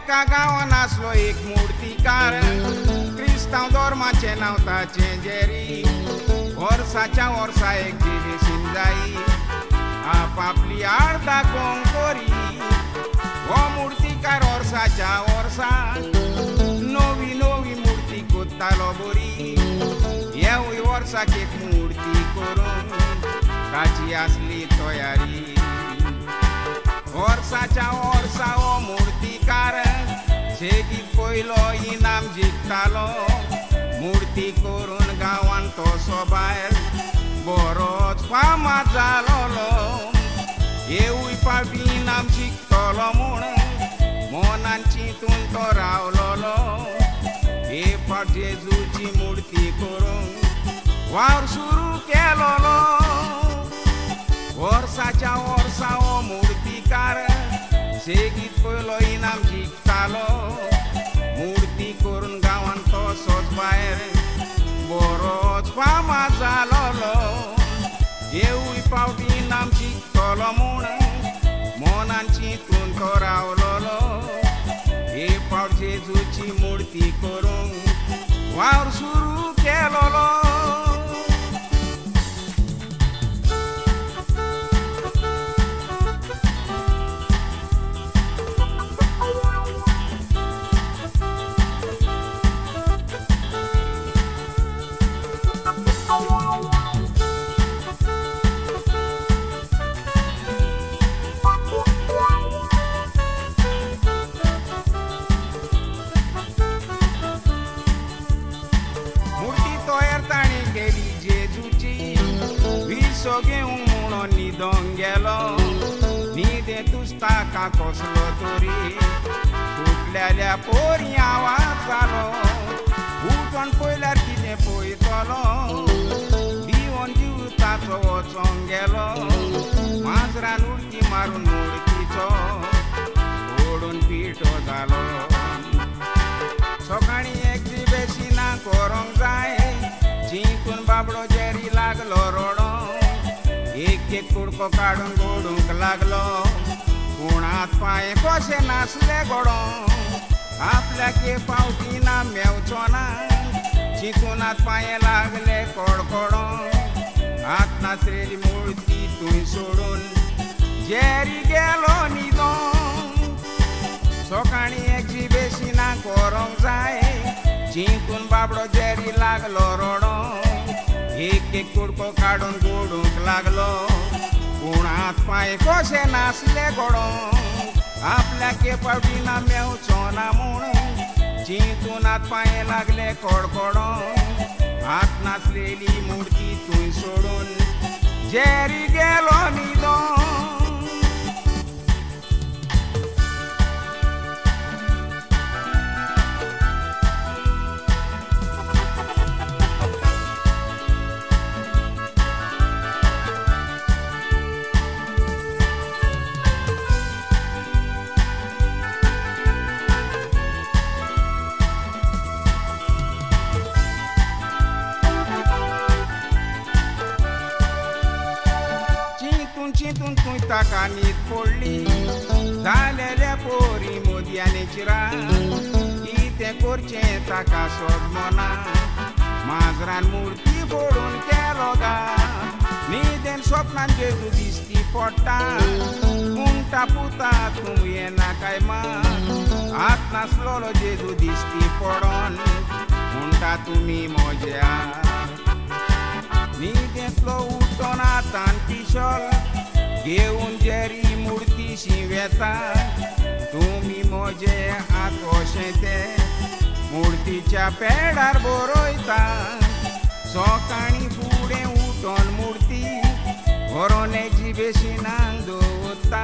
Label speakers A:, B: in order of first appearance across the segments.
A: एका गावान आसलो एक मुर्तीकार क्रिस्तांव धर्माचे नांव ताचें जेरी वर्साच्या वर्सा एक दिवेशीन जाई आपापली आड दाखोवंक कोरी हो मुर्तीकार वर्साच्या वर्सा नवी नवी मुर्ती कोत्तालो बरी ह्याय वर्साक एक मुर्ती करून ताची आसली तयारी वर्साच्या वर्सा हो मुर्तीकार सेगीत पयलो इनाम जिखतालो मुर्ती करून गांवांत तसो भायर बरोच फामाद जालोलो येवूय फावटी इनाम जिखतलो म्हूण मनान चिंतून तो रावलोलो हे फावट जेजूची मुर्ती करून वावर सुरू केलोलो वर्साच्या वर्सा हो मुर्तीकार सेगीत पयलो इनाम जिखतालो मुर्ती करून गांवांत तसोच भायर बरोच फामाद जालोलो येवूय फावटी इनाम जिखतलो म्हूण मनान चिंतून तो रावलोलो हे फावट जेजूची मुर्ती करून वावर सुरू केलोलो घेवंक म्हणून न्हिदोंक गेलो न्हिदे तुस्ताका कसलो तरी तुटलेल्या पोरी आवाज जालो उठोन पयल्यार कितें पळयतलो दिवोन जिवताचो वचोंक गेलो माजरान उडकी मारून मुर्तीचो ओडून पिठो जालो सकाळीं एक्झिबिशनां करूंक जाय चिंतून बाबडो जेरी लागलो रडोंक एक एक कुडको काडून गोडूंक लागलो पूण हात पांय कशे नासले गोडोंक आपल्याक हे फावटी ना मेवचो ना चिंतून हात पांय लागले कडकडोंक हात नासलेली मुर्ती थंय सोडून जेरी गेलो न्हिदोंक सकाळीं एक्झिबिशनां करूंक जाय चिंतून बाबडो जेरी लागलो रडोंक एक एक कुडको काडून गोडूंक लागलो पूण हात पांय कशे नासले गोडोंक आपल्याक हे फावटी ना मेवचो ना म्हूण चिंतून हात पांय लागले कडकडोंक हात नासलेली मुर्ती थंय सोडून जेरी गेलो न्हिदोंक चिंतून थंय ताका न्हीद पडली जालेल्या पोरी मोदयांनी चिरा कितें करचें ताका सोदमना माजरान मुर्ती फोडून केलो गा न्हिदेन स्वप्नान जेजू दिसती पडटा उंटा पुता तूं येना काय मा हात नासलोलो जेजू दिसती पडोन म्हणटा तुमी म्हज्या न्हिदेंतलो उठोन हातान पिशोल घेवन जेरी मुर्ती शिंवेता तुमी म्हजे हात अशें ते मुर्तीच्या पेडार बरयता सकाळीं फुडें उठोन मुर्ती व्हरोन एक्झिबिशनाक दवरता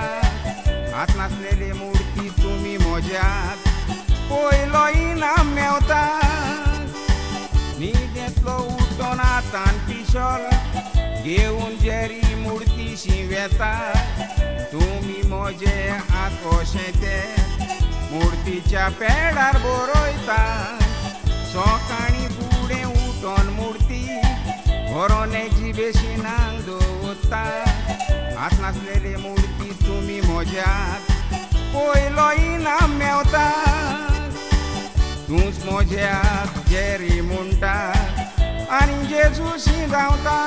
A: हात नासलेली मुर्ती तुमी म्हज्यात पयलो इनाम मेवता न्हिदेंतलो उठोन हातान पिशोल घेवन जेरी मुर्ती शिंवेता तुमी म्हजे हात अशें ते मुर्तीच्या पेडार बरयता सकाळीं फुडें उठोन मुर्ती व्हरोन एक्झिबिशनाक दवरता हात नासलेली मुर्ती तुमी म्हज्यात पयलो इनाम मेवता मोज्याक जेरी म्हणटा आनी जेजू शिंगावता